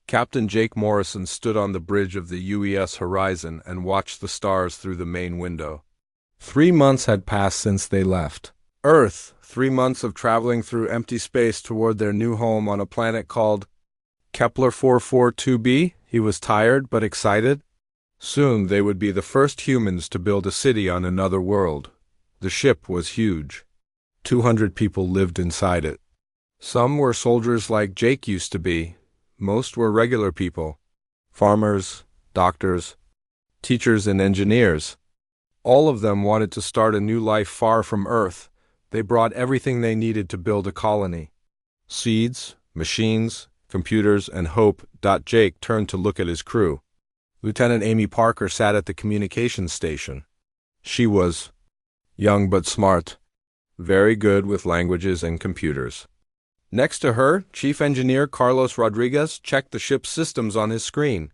Captain Jake Morrison stood on the bridge of the UES horizon and watched the stars through the main window. 3 months had passed since they left Earth, 3 months of traveling through empty space toward their new home on a planet called Kepler 442b. He was tired but excited. Soon they would be the first humans to build a city on another world. The ship was huge. 200 people lived inside it. Some were soldiers like Jake used to be. Most were regular people. Farmers, doctors, teachers, and engineers. All of them wanted to start a new life far from Earth. They brought everything they needed to build a colony. Seeds, machines, computers, and hope. Jake turned to look at his crew. Lieutenant Amy Parker sat at the communications station. She was young but smart, very good with languages and computers. Next to her, Chief Engineer Carlos Rodriguez checked the ship's systems on his screen.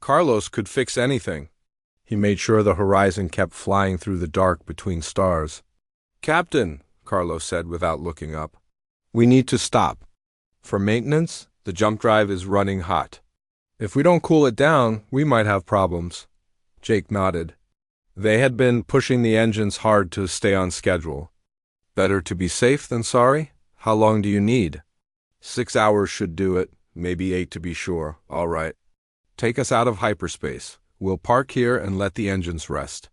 Carlos could fix anything. He made sure the horizon kept flying through the dark between stars. "Captain," Carlos said without looking up, "we need to stop. For maintenance, the jump drive is running hot. If we don't cool it down, we might have problems." Jake nodded. They had been pushing the engines hard to stay on schedule. "Better to be safe than sorry? How long do you need?" 6 hours should do it, maybe 8 to be sure. All right. Take us out of hyperspace. We'll park here and let the engines rest.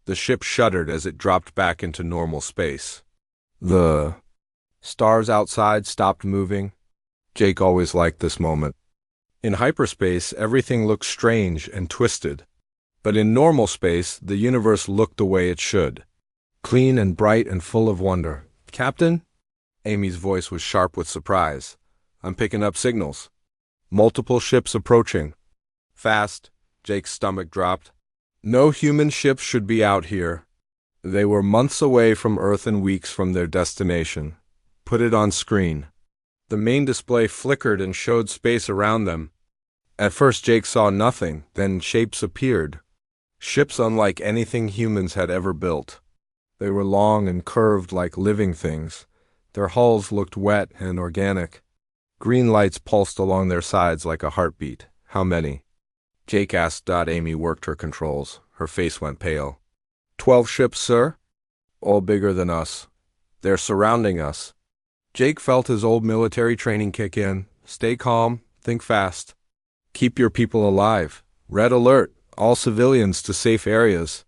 The ship shuddered as it dropped back into normal space. The stars outside stopped moving. Jake always liked this moment. In hyperspace, everything looked strange and twisted. But in normal space, the universe looked the way it should. Clean and bright and full of wonder. "Captain?" Amy's voice was sharp with surprise. "I'm picking up signals. Multiple ships approaching. Fast." Jake's stomach dropped. No human ships should be out here. They were months away from Earth and weeks from their destination. Put it on screen. The main display flickered and showed space around them. At first Jake saw nothing, then shapes appeared. Ships unlike anything humans had ever built. They were long and curved like living things. Their hulls looked wet and organic. Green lights pulsed along their sides like a heartbeat. "How many?" Jake asked. Amy worked her controls. Her face went pale. 12 ships, sir. All bigger than us. They're surrounding us." Jake felt his old military training kick in. "Stay calm. Think fast. Keep your people alive. Red alert. All civilians to safe areas.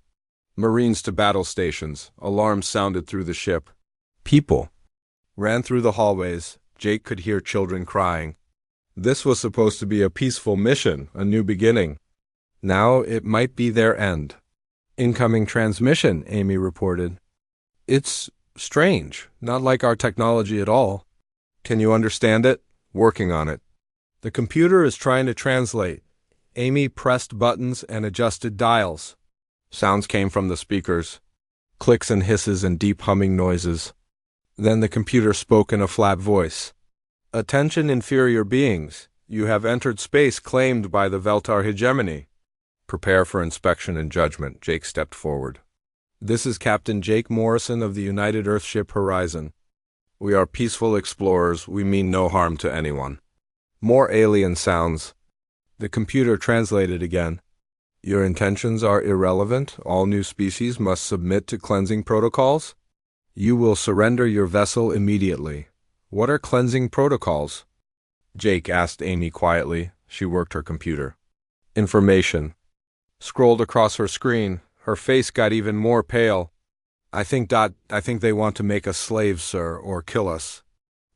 Marines to battle stations." Alarms sounded through the ship. People ran through the hallways. Jake could hear children crying. This was supposed to be a peaceful mission, a new beginning. Now it might be their end. "Incoming transmission," Amy reported. "It's strange, not like our technology at all." "Can you understand it?" "Working on it." "The computer is trying to translate." Amy pressed buttons and adjusted dials. Sounds came from the speakers. Clicks and hisses and deep humming noises. Then the computer spoke in a flat voice. "Attention, inferior beings. You have entered space claimed by the Veltar hegemony. Prepare for inspection and judgment." Jake stepped forward. "This is Captain Jake Morrison of the United Earthship Horizon. We are peaceful explorers. We mean no harm to anyone." More alien sounds. The computer translated again. "Your intentions are irrelevant. All new species must submit to cleansing protocols. You will surrender your vessel immediately." "What are cleansing protocols?" Jake asked Amy quietly. She worked her computer. Information scrolled across her screen. Her face got even more pale. I think they want to make us slaves, sir, or kill us."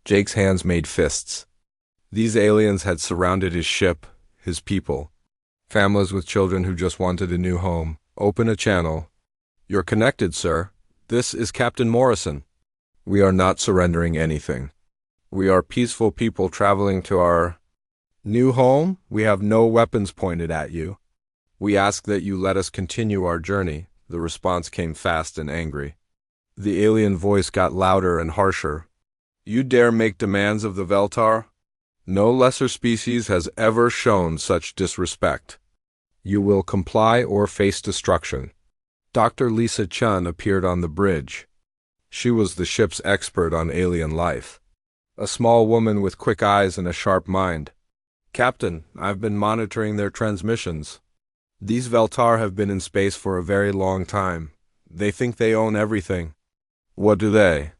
Jake's hands made fists. These aliens had surrounded his ship, his people. Families with children who just wanted a new home. "Open a channel." "You're connected, sir. This is Captain Morrison." "We are not surrendering anything. We are peaceful people traveling to our new home. We have no weapons pointed at you. We ask that you let us continue our journey." The response came fast and angry. The alien voice got louder and harsher. "You dare make demands of the Veltar? No lesser species has ever shown such disrespect. You will comply or face destruction." Dr. Lisa Chun appeared on the bridge. She was the ship's expert on alien life. A small woman with quick eyes and a sharp mind. Captain, I've been monitoring their transmissions. These Veltar have been in space for a very long time. They think they own everything. What do they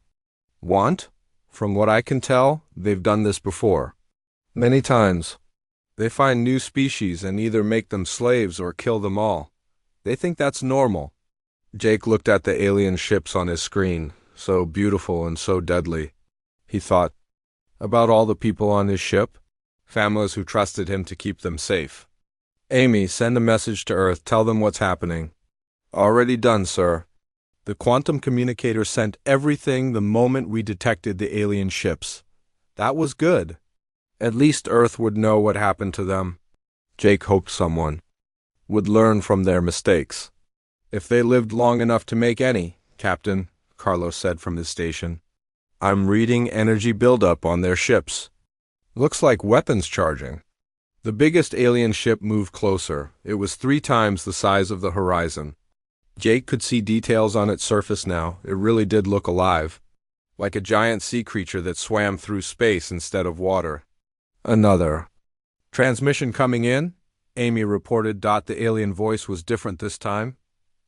want? From what I can tell, they've done this before. Many times. They find new species and either make them slaves or kill them all. They think that's normal. Jake looked at the alien ships on his screen, so beautiful and so deadly. He thought about all the people on his ship, families who trusted him to keep them safe. Amy, send a message to Earth. Tell them what's happening. Already done, sir. The quantum communicator sent everything the moment we detected the alien ships. That was good. At least Earth would know what happened to them. Jake hoped someone would learn from their mistakes. If they lived long enough to make any, Captain, Carlos said from his station. I'm reading energy buildup on their ships. Looks like weapons charging. The biggest alien ship moved closer. It was 3 times the size of the horizon. Jake could see details on its surface now. It really did look alive, like a giant sea creature that swam through space instead of water. Another transmission coming in, Amy reported. The alien voice was different this time.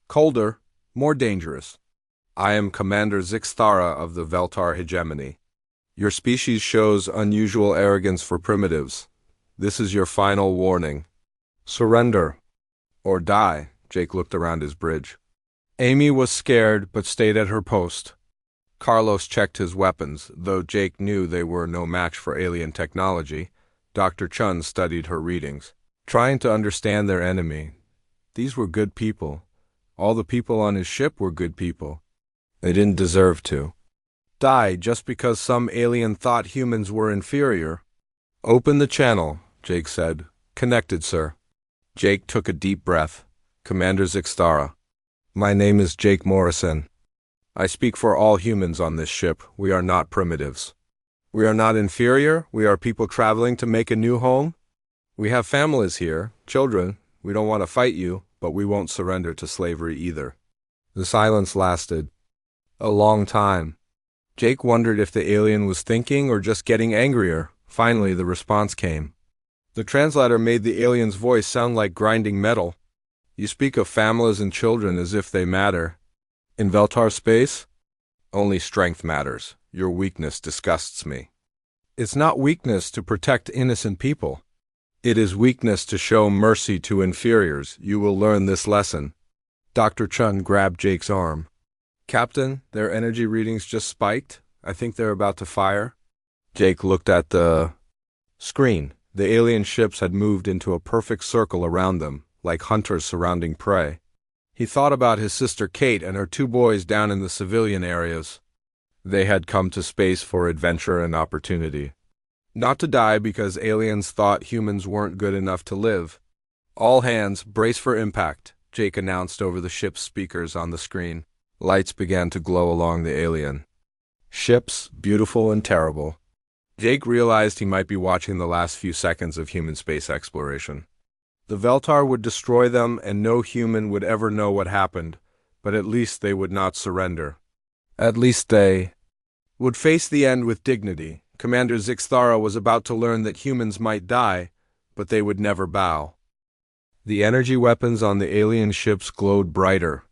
Colder, more dangerous. I am Commander Zixthara of the Veltar hegemony. Your species shows unusual arrogance for primitives. This is your final warning. Surrender. Or die. Jake looked around his bridge. Amy was scared but stayed at her post. Carlos checked his weapons, though Jake knew they were no match for alien technology. Dr. Chun studied her readings, trying to understand their enemy. These were good people. All the people on his ship were good people. They didn't deserve to die just because some alien thought humans were inferior. Open the channel, Jake said. Connected, sir. Jake took a deep breath. Commander Zixthara. My name is Jake Morrison. I speak for all humans on this ship. We are not primitives. We are not inferior. We are people traveling to make a new home. We have families here, children. We don't want to fight you, but we won't surrender to slavery either. The silence lasted a long time. Jake wondered if the alien was thinking or just getting angrier. Finally, the response came. The translator made the alien's voice sound like grinding metal. You speak of families and children as if they matter. In Veltar space, only strength matters. Your weakness disgusts me. It's not weakness to protect innocent people. It is weakness to show mercy to inferiors. You will learn this lesson. Dr. Chun grabbed Jake's arm. Captain, their energy readings just spiked. I think they're about to fire. Jake looked at the screen. The alien ships had moved into a perfect circle around them, like hunters surrounding prey. He thought about his sister Kate and her 2 boys down in the civilian areas. They had come to space for adventure and opportunity. Not to die because aliens thought humans weren't good enough to live. All hands, brace for impact, Jake announced over the ship's speakers on the screen. Lights began to glow along the alien ships, beautiful and terrible. Jake realized he might be watching the last few seconds of human space exploration. The Veltar would destroy them and no human would ever know what happened, but at least they would not surrender. At least they would face the end with dignity. Commander Zixthara was about to learn that humans might die, but they would never bow. The energy weapons on the alien ships glowed brighter.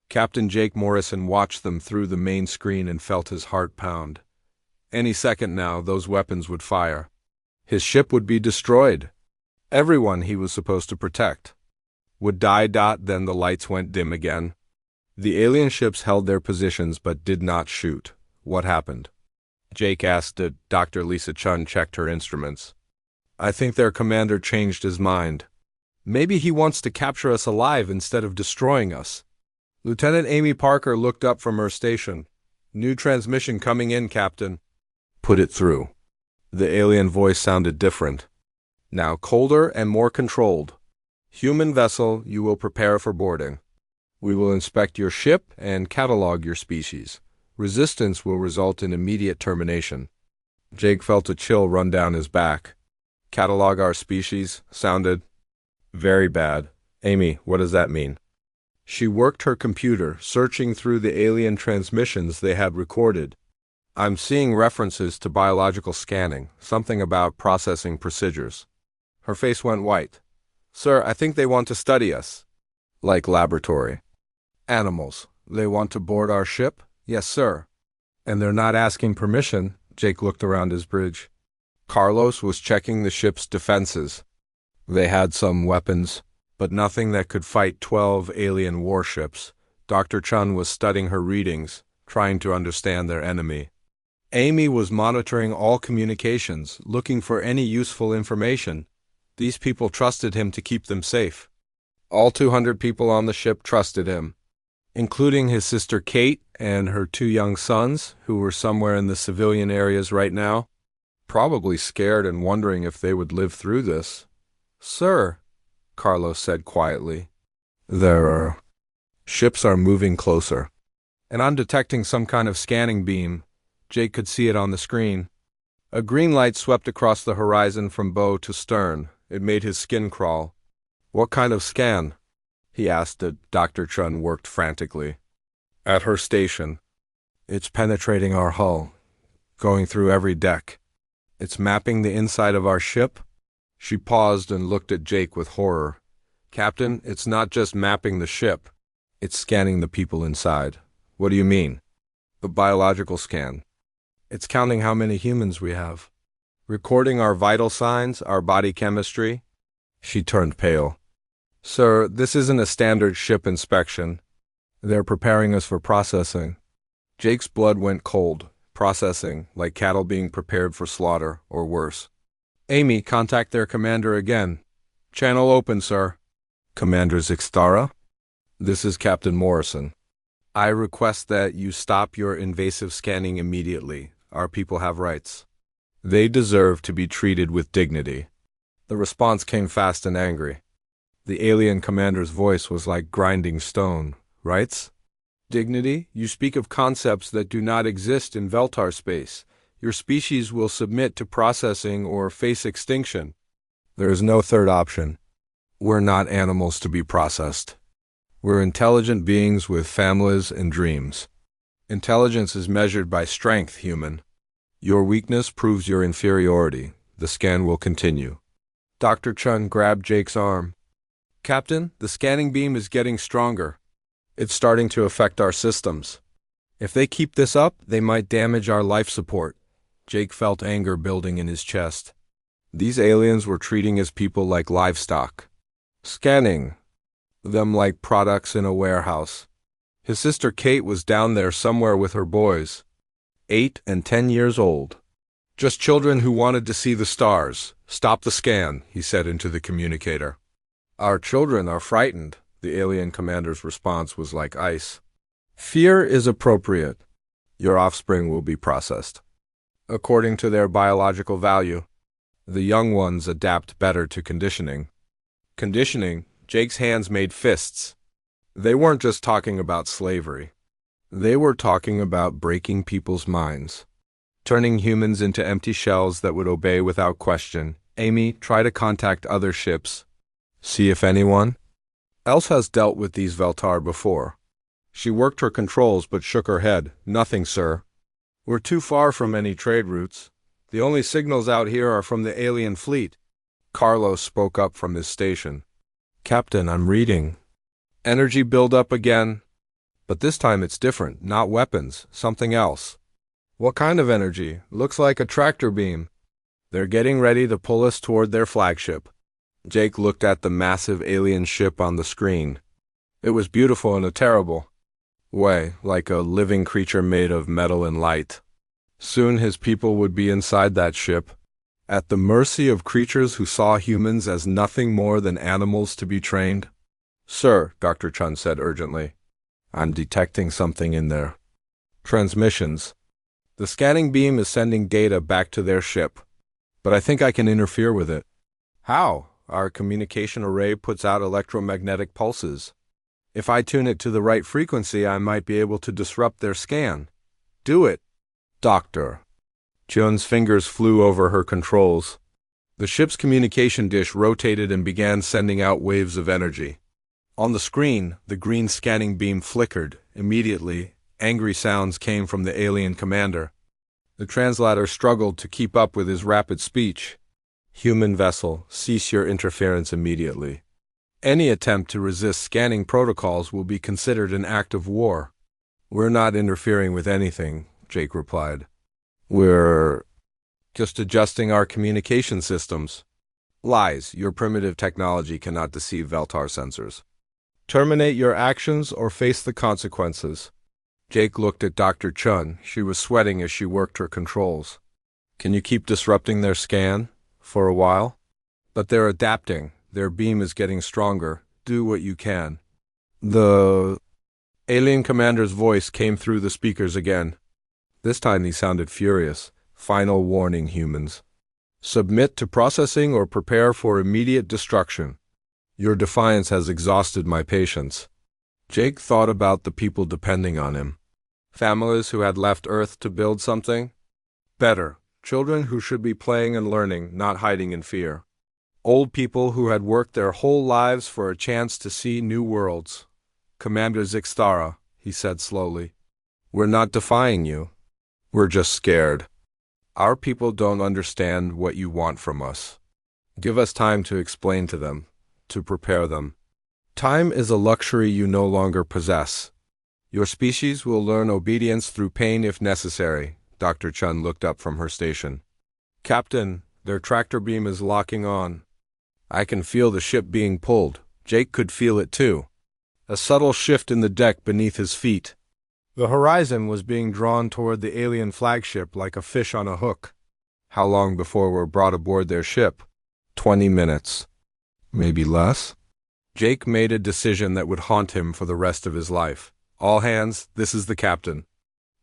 Captain Jake Morrison watched them through the main screen and felt his heart pound. Any second now, those weapons would fire. His ship would be destroyed. Everyone he was supposed to protect would die. Then the lights went dim again. The alien ships held their positions but did not shoot. What happened? Jake asked. Dr. Lisa Chun checked her instruments. I think their commander changed his mind. Maybe he wants to capture us alive instead of destroying us. Lieutenant Amy Parker looked up from her station. New transmission coming in, Captain. Put it through. The alien voice sounded different. Now colder and more controlled. Human vessel, you will prepare for boarding. We will inspect your ship and catalog your species. Resistance will result in immediate termination. Jake felt a chill run down his back. Catalog our species sounded very bad. Amy, what does that mean? She worked her computer, searching through the alien transmissions they had recorded. I'm seeing references to biological scanning, something about processing procedures. Her face went white. Sir, I think they want to study us. Like laboratory. Animals. They want to board our ship? Yes, sir. And they're not asking permission. Jake looked around his bridge. Carlos was checking the ship's defenses. They had some weapons, but nothing that could fight 12 alien warships. Dr. Chun was studying her readings, trying to understand their enemy. Amy was monitoring all communications, looking for any useful information. These people trusted him to keep them safe. All 200 people on the ship trusted him, including his sister Kate and her 2 young sons, who were somewhere in the civilian areas right now, probably scared and wondering if they would live through this. Sir, Carlos said quietly, their ships are moving closer, and I'm detecting some kind of scanning beam. Jake could see it on the screen. A green light swept across the horizon from bow to stern. It made his skin crawl. What kind of scan? He asked as Dr. Chun worked frantically. At her station. It's penetrating our hull, going through every deck. It's mapping the inside of our ship? She paused and looked at Jake with horror. Captain, it's not just mapping the ship. It's scanning the people inside. What do you mean? The biological scan. It's counting how many humans we have. Recording our vital signs, our body chemistry. She turned pale. Sir, this isn't a standard ship inspection. They're preparing us for processing. Jake's blood went cold. Processing, like cattle being prepared for slaughter, or worse. Amy, contact their commander again. Channel open, sir. Commander Zixtara? This is Captain Morrison. I request that you stop your invasive scanning immediately. Our people have rights. They deserve to be treated with dignity. The response came fast and angry. The alien commander's voice was like grinding stone. Rights? Dignity? You speak of concepts that do not exist in Veltar space. Your species will submit to processing or face extinction. There is no third option. We're not animals to be processed. We're intelligent beings with families and dreams. Intelligence is measured by strength, human. Your weakness proves your inferiority. The scan will continue. Dr. Chun grabbed Jake's arm. Captain, the scanning beam is getting stronger. It's starting to affect our systems. If they keep this up, they might damage our life support. Jake felt anger building in his chest. These aliens were treating his people like livestock. Scanning them like products in a warehouse. His sister Kate was down there somewhere with her boys, 8 and 10 years old. Just children who wanted to see the stars. Stop the scan, he said into the communicator. Our children are frightened. The alien commander's response was like ice. Fear is appropriate. Your offspring will be processed according to their biological value. The young ones adapt better to conditioning. Conditioning? Jake's hands made fists. They weren't just talking about slavery. They were talking about breaking people's minds, turning humans into empty shells that would obey without question. Amy, try to contact other ships. See if anyone else has dealt with these Veltar before. She worked her controls but shook her head. Nothing, sir. We're too far from any trade routes. The only signals out here are from the alien fleet. Carlos spoke up from his station. Captain, I'm reading. Energy build-up again. But this time it's different. Not weapons. Something else. What kind of energy? Looks like a tractor beam. They're getting ready to pull us toward their flagship. Jake looked at the massive alien ship on the screen. It was beautiful in a terrible way, like a living creature made of metal and light. Soon his people would be inside that ship, at the mercy of creatures who saw humans as nothing more than animals to be trained. Sir, Dr. Chun said urgently, I'm detecting something in there. Transmissions. The scanning beam is sending data back to their ship, but I think I can interfere with it. How? Our communication array puts out electromagnetic pulses. If I tune it to the right frequency, I might be able to disrupt their scan. Do it, Doctor. Chun's fingers flew over her controls. The ship's communication dish rotated and began sending out waves of energy. On the screen, the green scanning beam flickered. Immediately, angry sounds came from the alien commander. The translator struggled to keep up with his rapid speech. Human vessel, cease your interference immediately. Any attempt to resist scanning protocols will be considered an act of war. We're not interfering with anything, Jake replied. We're just adjusting our communication systems. Lies, your primitive technology cannot deceive Veltar sensors. Terminate your actions or face the consequences. Jake looked at Dr. Chun. She was sweating as she worked her controls. Can you keep disrupting their scan? For a while? But they're adapting. Their beam is getting stronger. Do what you can. The alien commander's voice came through the speakers again. This time he sounded furious. Final warning, humans. Submit to processing or prepare for immediate destruction. Your defiance has exhausted my patience. Jake thought about the people depending on him. Families who had left Earth to build something better. Children who should be playing and learning, not hiding in fear. Old people who had worked their whole lives for a chance to see new worlds. Commander Zixtara, he said slowly. We're not defying you. We're just scared. Our people don't understand what you want from us. Give us time to explain to them, to prepare them. Time is a luxury you no longer possess. Your species will learn obedience through pain if necessary. Dr. Chun looked up from her station. Captain, their tractor beam is locking on. I can feel the ship being pulled. Jake could feel it too. A subtle shift in the deck beneath his feet. The horizon was being drawn toward the alien flagship like a fish on a hook. How long before we're brought aboard their ship? 20 minutes. Maybe less? Jake made a decision that would haunt him for the rest of his life. All hands, this is the captain.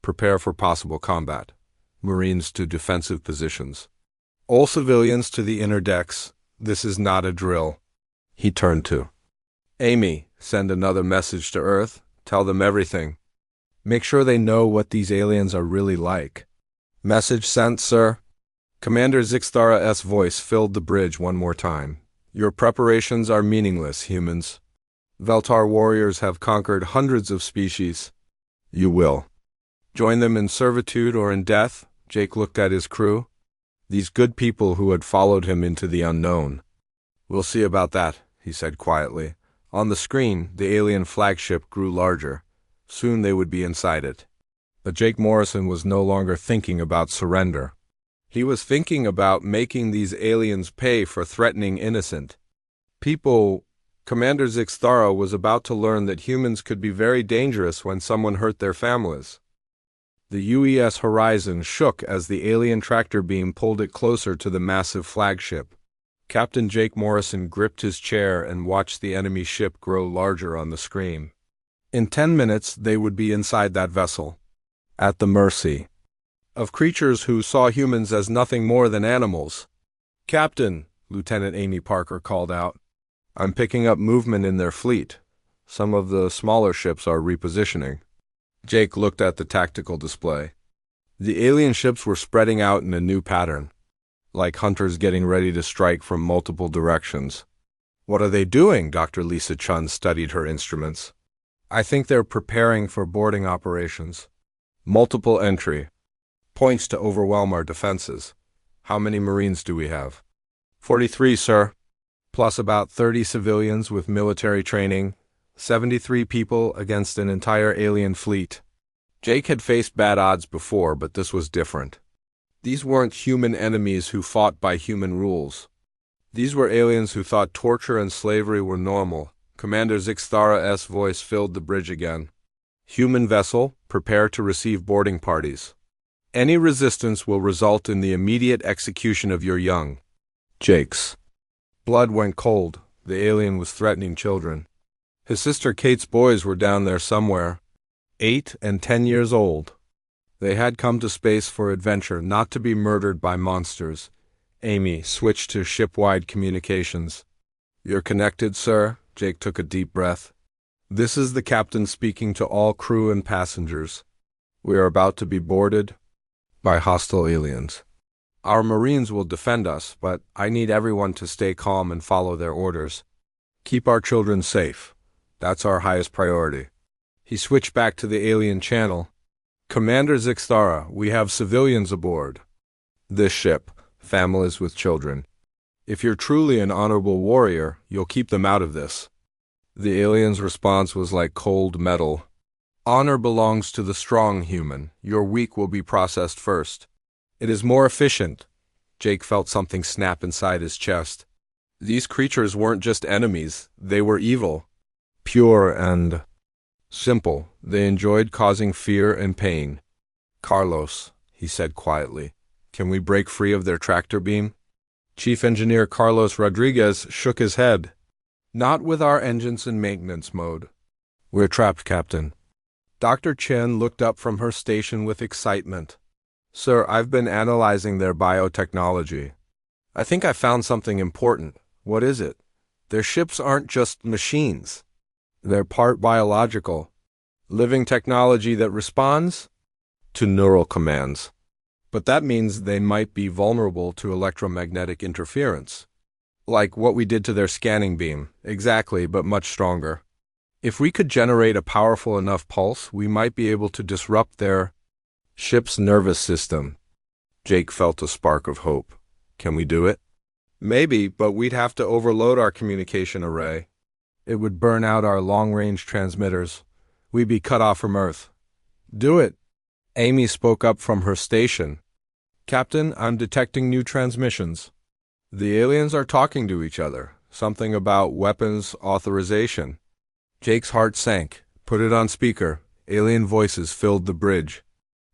Prepare for possible combat. Marines to defensive positions. All civilians to the inner decks. This is not a drill. He turned to Amy, send another message to Earth. Tell them everything. Make sure they know what these aliens are really like. Message sent, sir. Commander Zixtara's voice filled the bridge one more time. Your preparations are meaningless, humans. Veltar warriors have conquered hundreds of species. You will. Join them in servitude or in death? Jake looked at his crew. These good people who had followed him into the unknown. We'll see about that, he said quietly. On the screen, the alien flagship grew larger. Soon they would be inside it. But Jake Morrison was no longer thinking about surrender. He was thinking about making these aliens pay for threatening innocent people. Commander Zixtara was about to learn that humans could be very dangerous when someone hurt their families. The UES horizon shook as the alien tractor beam pulled it closer to the massive flagship. Captain Jake Morrison gripped his chair and watched the enemy ship grow larger on the screen. In 10 minutes, they would be inside that vessel, at the mercy of creatures who saw humans as nothing more than animals. Captain, Lieutenant Amy Parker called out, I'm picking up movement in their fleet. Some of the smaller ships are repositioning. Jake looked at the tactical display. The alien ships were spreading out in a new pattern, like hunters getting ready to strike from multiple directions. What are they doing? Dr. Lisa Chun studied her instruments. I think they're preparing for boarding operations. Multiple entry points to overwhelm our defenses. How many Marines do we have? 43, sir. Plus about 30 civilians with military training. 73 people against an entire alien fleet. Jake had faced bad odds before, but this was different. These weren't human enemies who fought by human rules. These were aliens who thought torture and slavery were normal. Commander Zixtara's voice filled the bridge again. Human vessel, prepare to receive boarding parties. Any resistance will result in the immediate execution of your young. Jake's blood went cold. The alien was threatening children. His sister Kate's boys were down there somewhere, 8 and 10 years old. They had come to space for adventure, not to be murdered by monsters. Amy switched to ship-wide communications. You're connected, sir? Jake took a deep breath. This is the captain speaking to all crew and passengers. We are about to be boarded by hostile aliens. Our Marines will defend us, but I need everyone to stay calm and follow their orders. Keep our children safe. That's our highest priority. He switched back to the alien channel. Commander Zixtara, we have civilians aboard this ship, families with children. If you're truly an honorable warrior, you'll keep them out of this. The alien's response was like cold metal. Honor belongs to the strong human. Your weak will be processed first. It is more efficient. Jake felt something snap inside his chest. These creatures weren't just enemies, they were evil. Pure and simple. They enjoyed causing fear and pain. Carlos, he said quietly, can we break free of their tractor beam? Chief Engineer Carlos Rodriguez shook his head. Not with our engines in maintenance mode. We're trapped, Captain. Dr. Chen looked up from her station with excitement. Sir, I've been analyzing their biotechnology. I think I found something important. What is it? Their ships aren't just machines. They're part biological. Living technology that responds to neural commands. But that means they might be vulnerable to electromagnetic interference. Like what we did to their scanning beam. Exactly, but much stronger. If we could generate a powerful enough pulse, we might be able to disrupt their ship's nervous system. Jake felt a spark of hope. Can we do it? Maybe, but we'd have to overload our communication array. It would burn out our long-range transmitters. We'd be cut off from Earth. Do it. Amy spoke up from her station. Captain, I'm detecting new transmissions. The aliens are talking to each other. Something about weapons authorization. Jake's heart sank. Put it on speaker. Alien voices filled the bridge.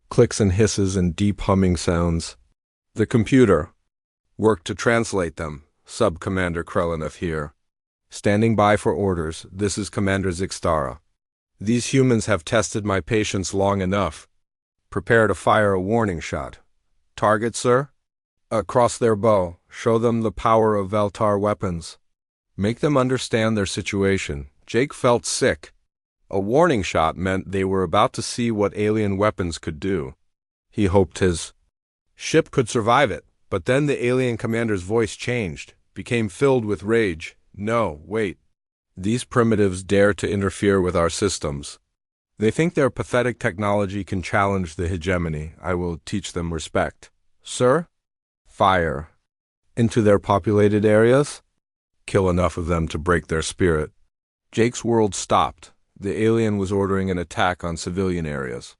Clicks and hisses and deep humming sounds. The computer worked to translate them. Sub-Commander Krellenev here. Standing by for orders. This is Commander Zixtara. These humans have tested my patience long enough. Prepare to fire a warning shot. Target, sir? Across their bow. Show them the power of Veltar weapons. Make them understand their situation. Jake felt sick. A warning shot meant they were about to see what alien weapons could do. He hoped his ship could survive it, but then the alien commander's voice changed, became filled with rage. No, wait. These primitives dare to interfere with our systems. They think their pathetic technology can challenge the hegemony. I will teach them respect. Sir? Fire. Into their populated areas? Kill enough of them to break their spirit. Jake's world stopped. The alien was ordering an attack on civilian areas.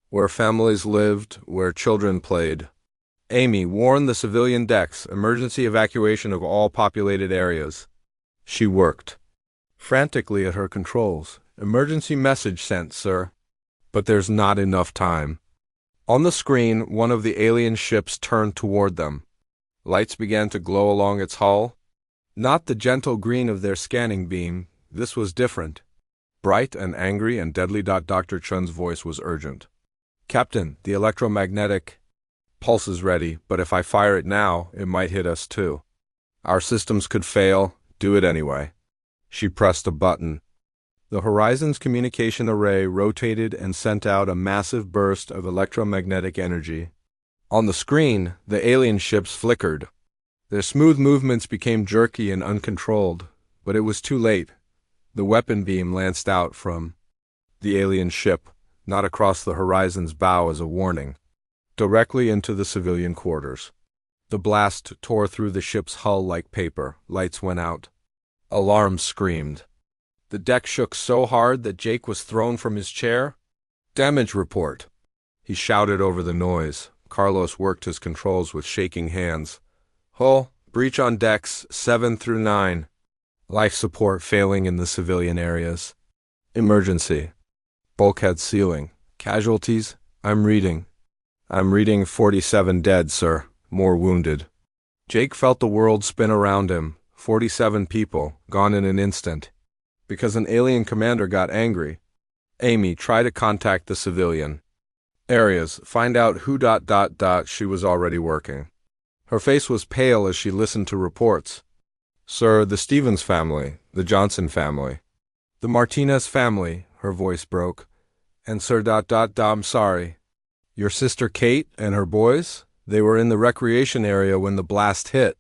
Where families lived, where children played. Amy, warn the civilian decks. Emergency evacuation of all populated areas. She worked frantically at her controls. Emergency message sent, sir. But there's not enough time. On the screen, one of the alien ships turned toward them. Lights began to glow along its hull. Not the gentle green of their scanning beam. This was different. Bright and angry and deadly. Dr. Chun's voice was urgent. Captain, the electromagnetic pulse is ready, but if I fire it now, it might hit us too. Our systems could fail. Do it anyway. She pressed a button. The Horizon's communication array rotated and sent out a massive burst of electromagnetic energy. On the screen, the alien ships flickered. Their smooth movements became jerky and uncontrolled, but it was too late. The weapon beam lanced out from the alien ship, not across the Horizon's bow as a warning, directly into the civilian quarters. The blast tore through the ship's hull like paper. Lights went out. Alarms screamed. The deck shook so hard that Jake was thrown from his chair. Damage report. He shouted over the noise. Carlos worked his controls with shaking hands. Hull, breach on decks 7 through 9. Life support failing in the civilian areas. Emergency. Bulkhead sealing. Casualties? I'm reading 47 dead, sir. More wounded. Jake felt the world spin around him. 47 people, gone in an instant. Because an alien commander got angry. Amy, try to contact the civilian areas. Find out who ... She was already working. Her face was pale as she listened to reports. Sir, the Stevens family, the Johnson family, the Martinez family, her voice broke. And Sir ... I'm sorry. Your sister Kate and her boys? They were in the recreation area when the blast hit.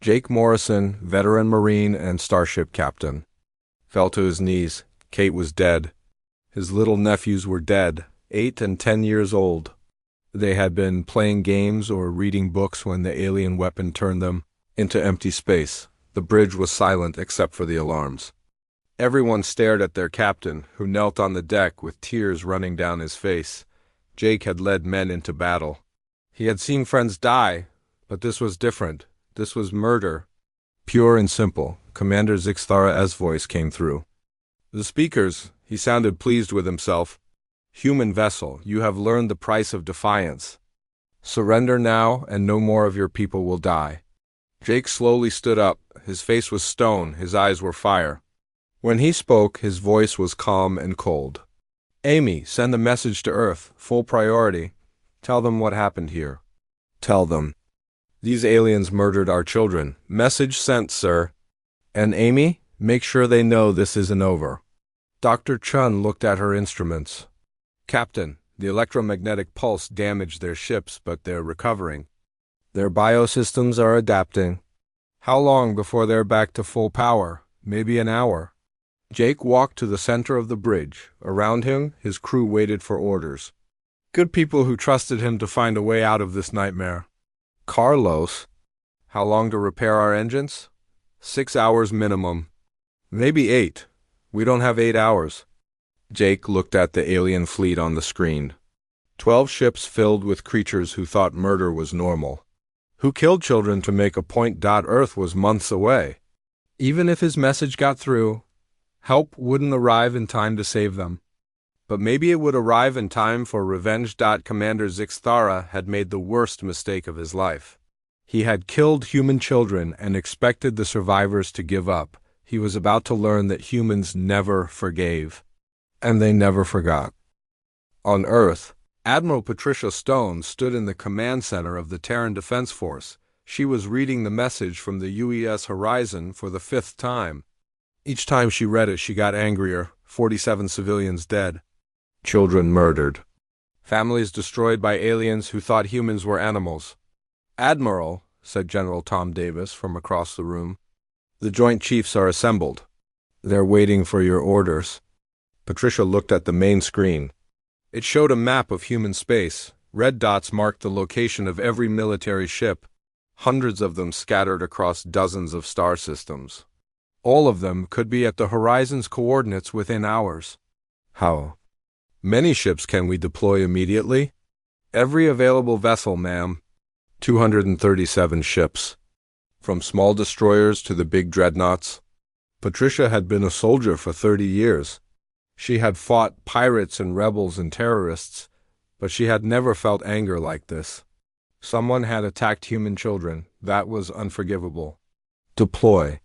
Jake Morrison, veteran Marine and starship captain, fell to his knees. Kate was dead. His little nephews were dead, 8 and 10 years old. They had been playing games or reading books when the alien weapon turned them into empty space. The bridge was silent except for the alarms. Everyone stared at their captain, who knelt on the deck with tears running down his face. Jake had led men into battle. He had seen friends die, but this was different. This was murder. Pure and simple. Commander Zixthara's voice came through the speakers. He sounded pleased with himself. Human vessel, you have learned the price of defiance. Surrender now, and no more of your people will die. Jake slowly stood up. His face was stone, his eyes were fire. When he spoke, his voice was calm and cold. Amy, send a message to Earth, full priority. Tell them what happened here. Tell them. These aliens murdered our children. Message sent, sir. And Amy, make sure they know this isn't over. Dr. Chun looked at her instruments. Captain, the electromagnetic pulse damaged their ships, but they're recovering. Their biosystems are adapting. How long before they're back to full power? Maybe an hour. Jake walked to the center of the bridge. Around him, his crew waited for orders. Good people who trusted him to find a way out of this nightmare. Carlos, how long to repair our engines? 6 hours minimum. Maybe 8. We don't have 8 hours. Jake looked at the alien fleet on the screen. 12 ships filled with creatures who thought murder was normal. Who killed children to make a point. Earth was months away. Even if his message got through, help wouldn't arrive in time to save them. But maybe it would arrive in time for revenge. Commander Zixthara had made the worst mistake of his life. He had killed human children and expected the survivors to give up. He was about to learn that humans never forgave. And they never forgot. On Earth, Admiral Patricia Stone stood in the command center of the Terran Defense Force. She was reading the message from the UES horizon for the 5th time. Each time she read it, she got angrier. 47 civilians dead. Children murdered. Families destroyed by aliens who thought humans were animals. Admiral, said General Tom Davis from across the room, the Joint Chiefs are assembled. They're waiting for your orders. Patricia looked at the main screen. It showed a map of human space. Red dots marked the location of every military ship, hundreds of them scattered across dozens of star systems. All of them could be at the horizon's coordinates within hours. How many ships can we deploy immediately? Every available vessel, ma'am. 237 ships. From small destroyers to the big dreadnoughts. Patricia had been a soldier for 30 years. She had fought pirates and rebels and terrorists, but she had never felt anger like this. Someone had attacked human children. That was unforgivable. Deploy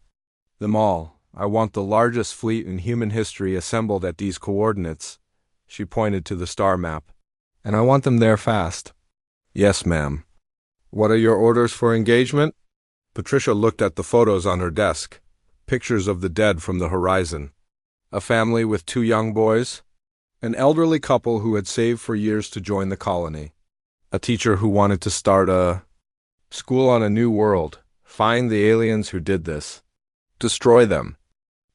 them all. I want the largest fleet in human history assembled at these coordinates. She pointed to the star map. And I want them there fast. Yes, ma'am. What are your orders for engagement? Patricia looked at the photos on her desk. Pictures of the dead from the horizon. A family with 2 young boys. An elderly couple who had saved for years to join the colony. A teacher who wanted to start a school on a new world. Find the aliens who did this. Destroy them.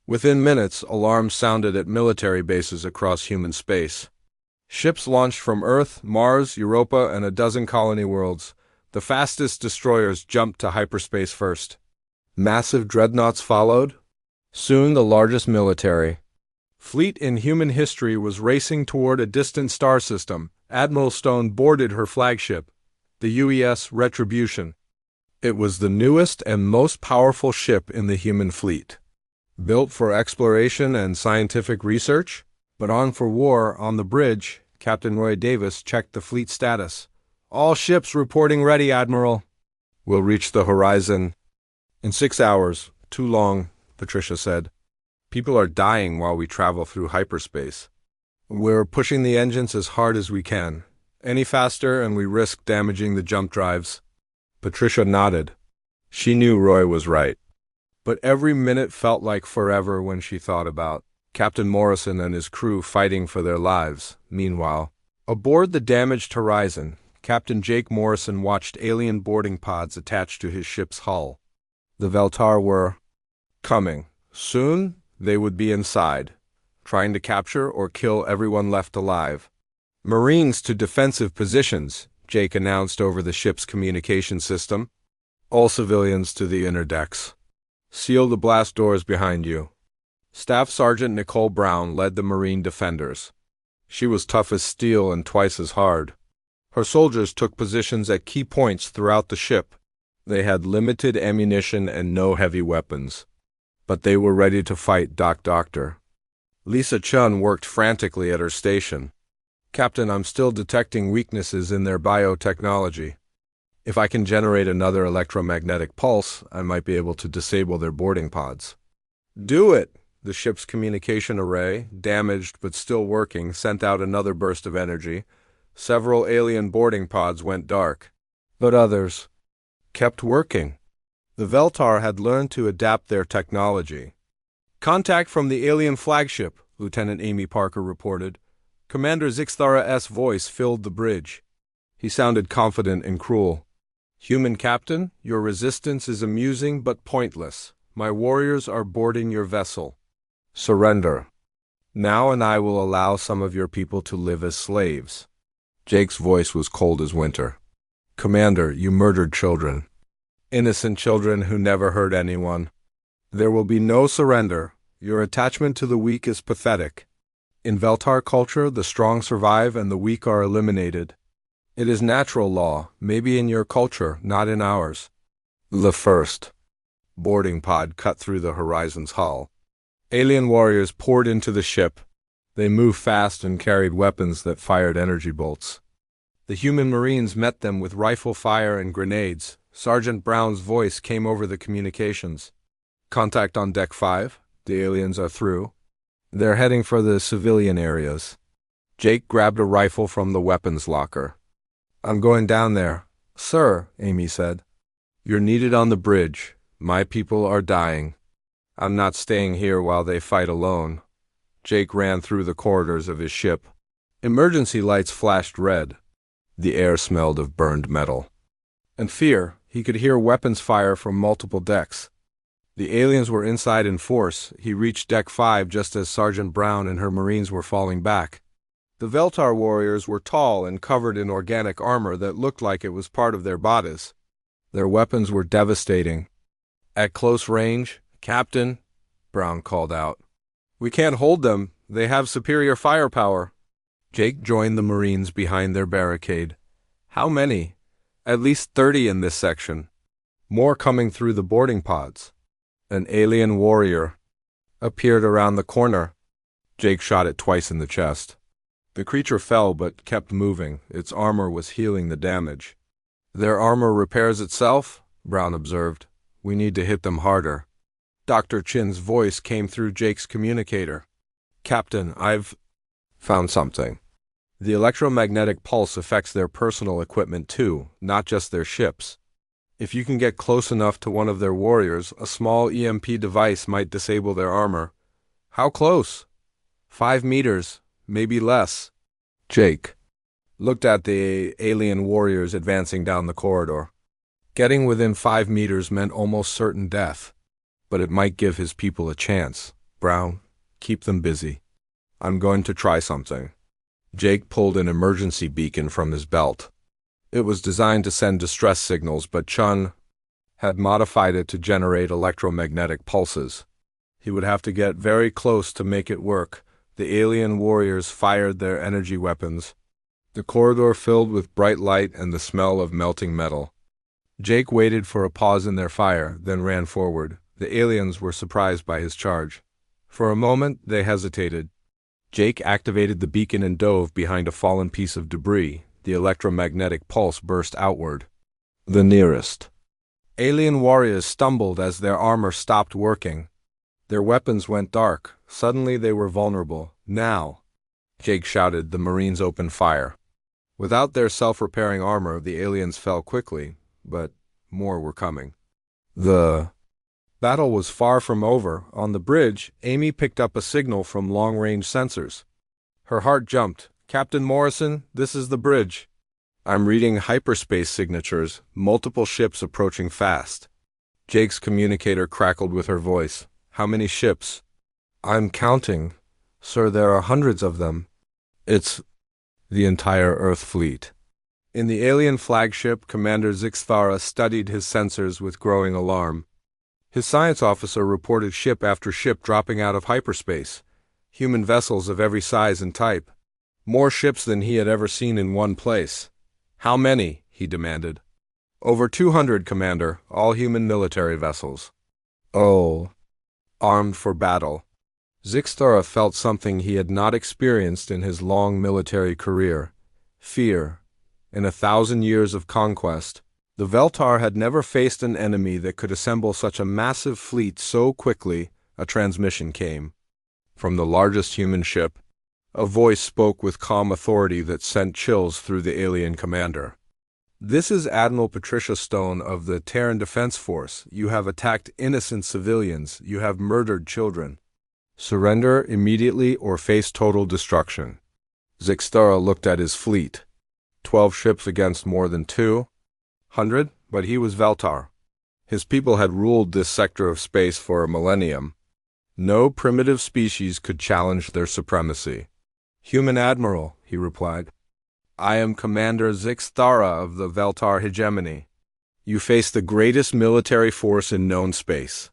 Within minutes, alarms sounded at military bases across human space. Ships launched from Earth, Mars, Europa, and a dozen colony worlds. The fastest destroyers jumped to hyperspace first. Massive dreadnoughts followed. Soon the largest military fleet in human history was racing toward a distant star system. Admiral Stone boarded her flagship, the UES Retribution. It was the newest and most powerful ship in the human fleet. Built for exploration and scientific research, but on for war. On the bridge, Captain Roy Davis checked the fleet status. All ships reporting ready, Admiral. We'll reach the horizon in 6 hours. Too long, Patricia said. People are dying while we travel through hyperspace. We're pushing the engines as hard as we can. Any faster and we risk damaging the jump drives. Patricia nodded. She knew Roy was right. But every minute felt like forever when she thought about Captain Morrison and his crew fighting for their lives. Meanwhile, aboard the damaged Horizon, Captain Jake Morrison watched alien boarding pods attached to his ship's hull. The Veltar were coming. Soon, they would be inside, trying to capture or kill everyone left alive. Marines to defensive positions, Jake announced over the ship's communication system. All civilians to the inner decks. Seal the blast doors behind you. Staff Sergeant Nicole Brown led the Marine Defenders. She was tough as steel and twice as hard. Her soldiers took positions at key points throughout the ship. They had limited ammunition and no heavy weapons. But they were ready to fight Doctor. Lisa Chun worked frantically at her station. Captain, I'm still detecting weaknesses in their biotechnology. If I can generate another electromagnetic pulse, I might be able to disable their boarding pods. Do it! The ship's communication array, damaged but still working, sent out another burst of energy. Several alien boarding pods went dark. But others kept working. The Veltar had learned to adapt their technology. Contact from the alien flagship, Lieutenant Amy Parker reported. Commander Zixthara S. voice filled the bridge. He sounded confident and cruel. Human Captain, your resistance is amusing but pointless. My warriors are boarding your vessel. Surrender. Now and I will allow some of your people to live as slaves. Jake's voice was cold as winter. Commander, you murdered children. Innocent children who never hurt anyone. There will be no surrender. Your attachment to the weak is pathetic. In Veltar culture, the strong survive and the weak are eliminated. It is natural law, maybe in your culture, not in ours. The first boarding pod cut through the Horizon's hull. Alien warriors poured into the ship. They moved fast and carried weapons that fired energy bolts. The human Marines met them with rifle fire and grenades. Sergeant Brown's voice came over the communications. Contact on Deck 5. The aliens are through. They're heading for the civilian areas. Jake grabbed a rifle from the weapons locker. I'm going down there. Sir, Amy said. You're needed on the bridge. My people are dying. I'm not staying here while they fight alone. Jake ran through the corridors of his ship. Emergency lights flashed red. The air smelled of burned metal. And fear, he could hear weapons fire from multiple decks. The aliens were inside in force. He reached Deck 5 just as Sergeant Brown and her Marines were falling back. The Veltar warriors were tall and covered in organic armor that looked like it was part of their bodies. Their weapons were devastating. At close range, Captain, Brown called out. We can't hold them. They have superior firepower. Jake joined the Marines behind their barricade. How many? At least 30 in this section. More coming through the boarding pods. An alien warrior appeared around the corner. Jake shot it twice in the chest. The creature fell but kept moving. Its armor was healing the damage. Their armor repairs itself, Brown observed. We need to hit them harder. Dr. Chin's voice came through Jake's communicator. Captain, I've found something. The electromagnetic pulse affects their personal equipment too, not just their ships. If you can get close enough to one of their warriors, a small EMP device might disable their armor. How close? 5 meters, maybe less. Jake looked at the alien warriors advancing down the corridor. Getting within 5 meters meant almost certain death, but it might give his people a chance. Brown, keep them busy. I'm going to try something. Jake pulled an emergency beacon from his belt. It was designed to send distress signals, but Chun had modified it to generate electromagnetic pulses. He would have to get very close to make it work. The alien warriors fired their energy weapons. The corridor filled with bright light and the smell of melting metal. Jake waited for a pause in their fire, then ran forward. The aliens were surprised by his charge. For a moment, they hesitated. Jake activated the beacon and dove behind a fallen piece of debris. The electromagnetic pulse burst outward. The nearest alien warriors stumbled as their armor stopped working. Their weapons went dark. Suddenly they were vulnerable. Now, Jake shouted. The Marines opened fire. Without their self-repairing armor, the aliens fell quickly, but more were coming. The battle was far from over. On the bridge, Amy picked up a signal from long-range sensors. Her heart jumped. Captain Morrison, this is the bridge. I'm reading hyperspace signatures, multiple ships approaching fast. Jake's communicator crackled with her voice. How many ships? I'm counting. Sir, there are hundreds of them. It's the entire Earth fleet. In the alien flagship, Commander Zixthara studied his sensors with growing alarm. His science officer reported ship after ship dropping out of hyperspace, human vessels of every size and type. More ships than he had ever seen in one place. How many? He demanded. Over 200, Commander, all human military vessels. Oh. Armed for battle. Zixthara felt something he had not experienced in his long military career. Fear. In 1,000 years of conquest, the Veltar had never faced an enemy that could assemble such a massive fleet so quickly. A transmission came. From the largest human ship, a voice spoke with calm authority that sent chills through the alien commander. This is Admiral Patricia Stone of the Terran Defense Force. You have attacked innocent civilians. You have murdered children. Surrender immediately or face total destruction. Zixthara looked at his fleet. 12 ships against more than 200, but he was Veltar. His people had ruled this sector of space for a millennium. No primitive species could challenge their supremacy. Human Admiral, he replied. I am Commander Zixthara of the Veltar hegemony. You face the greatest military force in known space.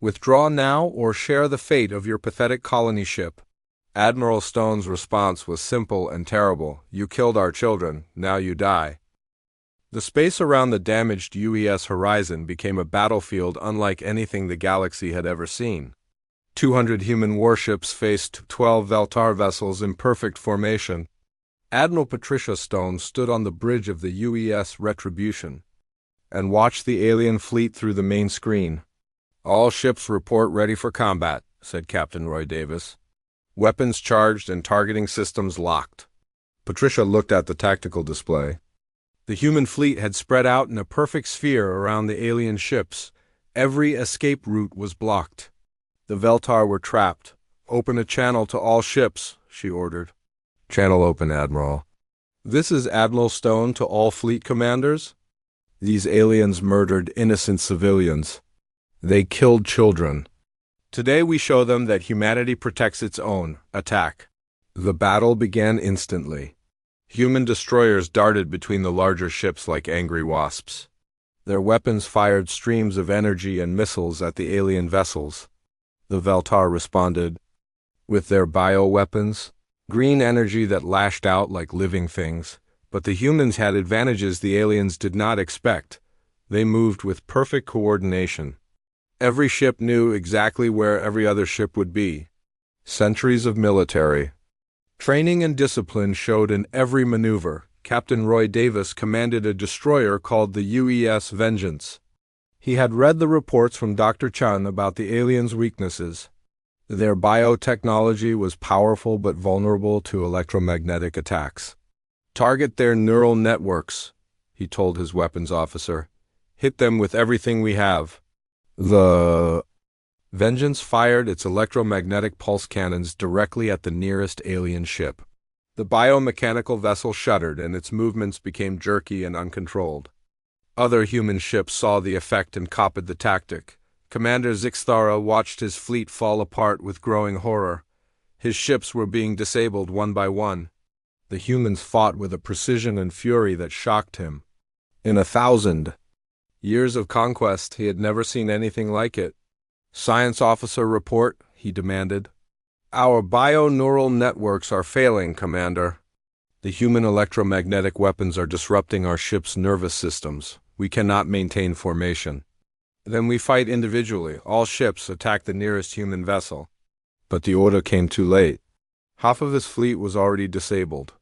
Withdraw now or share the fate of your pathetic colony ship. Admiral Stone's response was simple and terrible. You killed our children, now you die. The space around the damaged UES horizon became a battlefield unlike anything the galaxy had ever seen. 200 human warships faced 12 Veltar vessels in perfect formation. Admiral Patricia Stone stood on the bridge of the UES Retribution and watched the alien fleet through the main screen. All ships report ready for combat, said Captain Roy Davis. Weapons charged and targeting systems locked. Patricia looked at the tactical display. The human fleet had spread out in a perfect sphere around the alien ships. Every escape route was blocked. The Veltar were trapped. Open a channel to all ships, she ordered. Channel open, Admiral. This is Admiral Stone to all fleet commanders. These aliens murdered innocent civilians. They killed children. Today we show them that humanity protects its own. Attack. The battle began instantly. Human destroyers darted between the larger ships like angry wasps. Their weapons fired streams of energy and missiles at the alien vessels. The Veltar responded with their bioweapons, green energy that lashed out like living things. But the humans had advantages the aliens did not expect. They moved with perfect coordination. Every ship knew exactly where every other ship would be. Centuries of military training and discipline showed in every maneuver. Captain Roy Davis commanded a destroyer called the UES Vengeance. He had read the reports from Dr. Chun about the aliens' weaknesses. Their biotechnology was powerful but vulnerable to electromagnetic attacks. Target their neural networks, he told his weapons officer. Hit them with everything we have. The Vengeance fired its electromagnetic pulse cannons directly at the nearest alien ship. The biomechanical vessel shuddered and its movements became jerky and uncontrolled. Other human ships saw the effect and copied the tactic. Commander Zixthara watched his fleet fall apart with growing horror. His ships were being disabled one by one. The humans fought with a precision and fury that shocked him. In 1,000 years of conquest, he had never seen anything like it. Science officer report, he demanded. Our bio-neural networks are failing, Commander. The human electromagnetic weapons are disrupting our ship's nervous systems. We cannot maintain formation. Then we fight individually. All ships attack the nearest human vessel. But the order came too late. Half of his fleet was already disabled.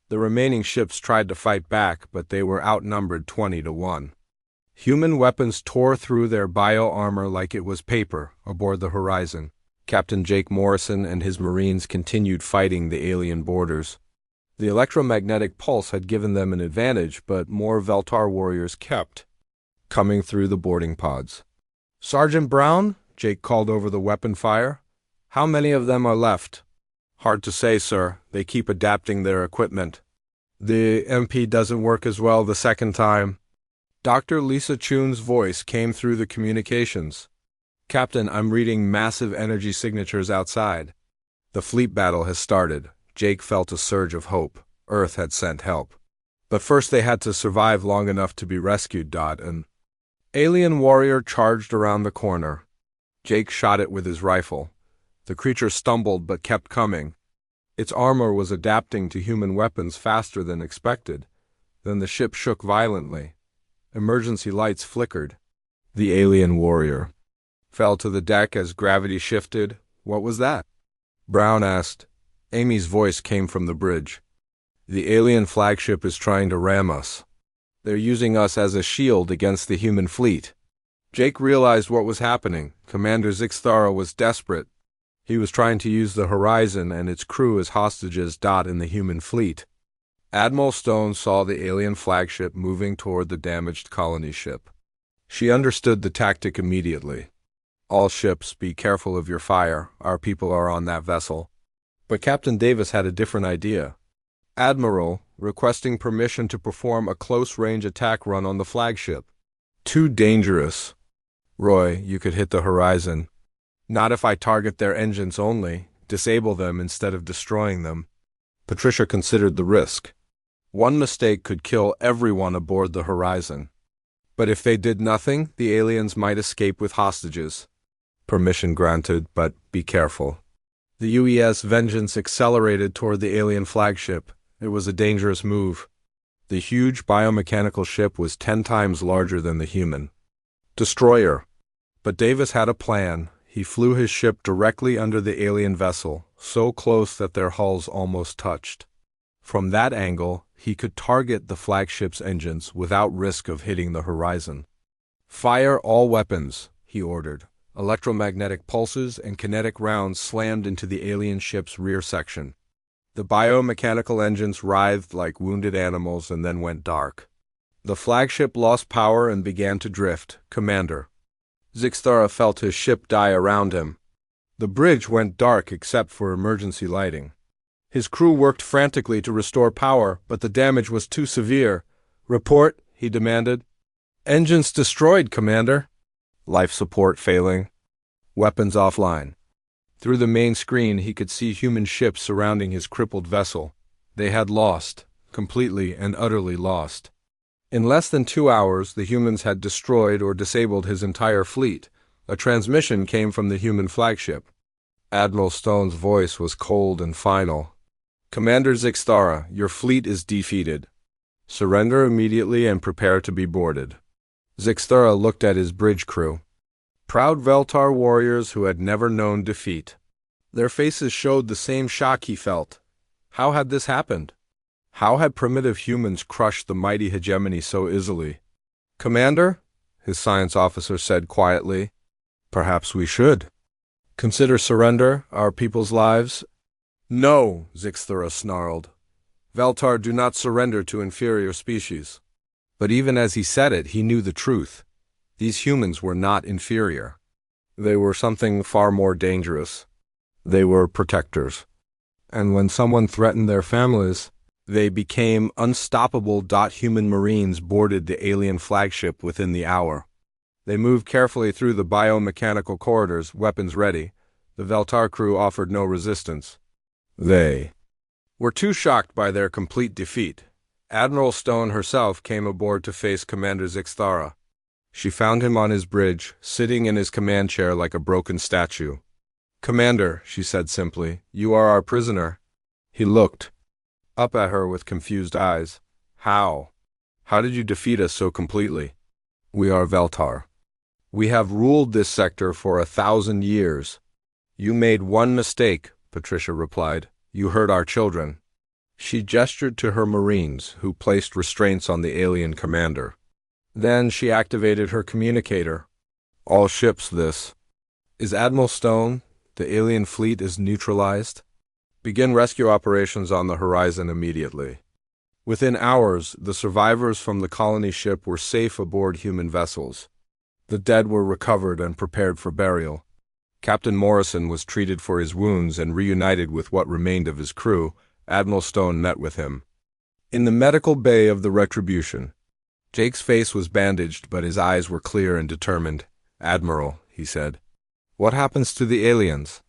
The remaining ships tried to fight back, but they were outnumbered 20-1. Human weapons tore through their bio-armor like it was paper aboard the horizon. Captain Jake Morrison and his Marines continued fighting the alien borders. The electromagnetic pulse had given them an advantage, but more Veltar warriors kept coming through the boarding pods. Sergeant Brown, Jake called over the weapon fire. How many of them are left? Hard to say, sir. They keep adapting their equipment. The MP doesn't work as well the second time. Dr. Lisa Chun's voice came through the communications. Captain, I'm reading massive energy signatures outside. The fleet battle has started. Jake felt a surge of hope. Earth had sent help. But first they had to survive long enough to be rescued. An alien warrior charged around the corner. Jake shot it with his rifle. The creature stumbled but kept coming. Its armor was adapting to human weapons faster than expected. Then the ship shook violently. Emergency lights flickered. The alien warrior fell to the deck as gravity shifted. What was that? Brown asked. Amy's voice came from the bridge. The alien flagship is trying to ram us. They're using us as a shield against the human fleet. Jake realized what was happening. Commander Zixthara was desperate. He was trying to use the Horizon and its crew as hostages. In the human fleet. Admiral Stone saw the alien flagship moving toward the damaged colony ship. She understood the tactic immediately. All ships, be careful of your fire. Our people are on that vessel. But Captain Davis had a different idea. Admiral, requesting permission to perform a close-range attack run on the flagship. Too dangerous. Roy, you could hit the Horizon. Not if I target their engines only, disable them instead of destroying them. Patricia considered the risk. One mistake could kill everyone aboard the Horizon. But if they did nothing, the aliens might escape with hostages. Permission granted, but be careful. The UES Vengeance accelerated toward the alien flagship. It was a dangerous move. The huge biomechanical ship was 10 times larger than the human destroyer. But Davis had a plan. He flew his ship directly under the alien vessel, so close that their hulls almost touched. From that angle, he could target the flagship's engines without risk of hitting the Horizon. Fire all weapons, he ordered. Electromagnetic pulses and kinetic rounds slammed into the alien ship's rear section. The biomechanical engines writhed like wounded animals and then went dark. The flagship lost power and began to drift. Commander. Zixthara felt his ship die around him. The bridge went dark except for emergency lighting. His crew worked frantically to restore power, but the damage was too severe. Report, he demanded. Engines destroyed, Commander. Life support failing. Weapons offline. Through the main screen he could see human ships surrounding his crippled vessel. They had lost, completely and utterly lost. In less than 2 hours, the humans had destroyed or disabled his entire fleet. A transmission came from the human flagship. Admiral Stone's voice was cold and final. Commander Zixthara, your fleet is defeated. Surrender immediately and prepare to be boarded. Zixthara looked at his bridge crew. Proud Veltar warriors who had never known defeat. Their faces showed the same shock he felt. How had this happened? How had primitive humans crushed the mighty hegemony so easily? Commander, his science officer said quietly, perhaps we should. Consider surrender, our people's lives? No, Zixthara snarled. Veltar do not surrender to inferior species. But even as he said it, he knew the truth. These humans were not inferior. They were something far more dangerous. They were protectors. And when someone threatened their families, they became unstoppable. Human Marines boarded the alien flagship within the hour. They moved carefully through the biomechanical corridors, weapons ready. The Veltar crew offered no resistance. They were too shocked by their complete defeat. Admiral Stone herself came aboard to face Commander Zixthara. She found him on his bridge, sitting in his command chair like a broken statue. Commander, she said simply, you are our prisoner. He looked up at her with confused eyes. How? How did you defeat us so completely? We are Veltar. We have ruled this sector for 1,000 years. You made one mistake, Patricia replied. You hurt our children. She gestured to her Marines, who placed restraints on the alien commander. Then she activated her communicator. All ships this. Is Admiral Stone? The alien fleet is neutralized. Begin rescue operations on the Horizon immediately. Within hours, the survivors from the colony ship were safe aboard human vessels. The dead were recovered and prepared for burial. Captain Morrison was treated for his wounds and reunited with what remained of his crew. Admiral Stone met with him. In the medical bay of the Retribution, Jake's face was bandaged, but his eyes were clear and determined. Admiral, he said, what happens to the aliens?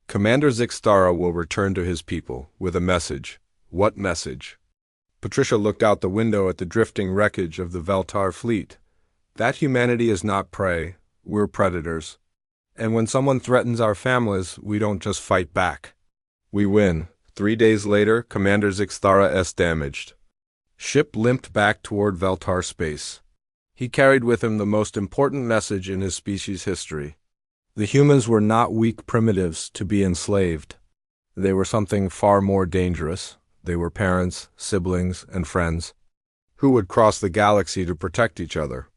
Commander Zixthara will return to his people with a message. What message? Patricia looked out the window at the drifting wreckage of the Veltar fleet. That humanity is not prey, we're predators. And when someone threatens our families, we don't just fight back. We win. 3 days later, Commander Zixthara S. damaged. Ship limped back toward Veltar space. He carried with him the most important message in his species' history. The humans were not weak primitives to be enslaved. They were something far more dangerous. They were parents, siblings, and friends who would cross the galaxy to protect each other.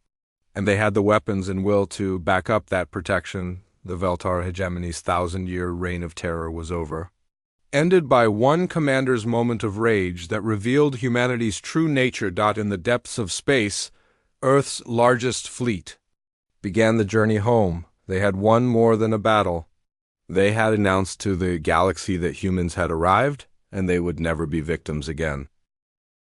And they had the weapons and will to back up that protection. The Veltar hegemony's 1,000-year reign of terror was over, ended by one commander's moment of rage that revealed humanity's true nature. In the depths of space, Earth's largest fleet began the journey home. They had won more than a battle. They had announced to the galaxy that humans had arrived, and they would never be victims again.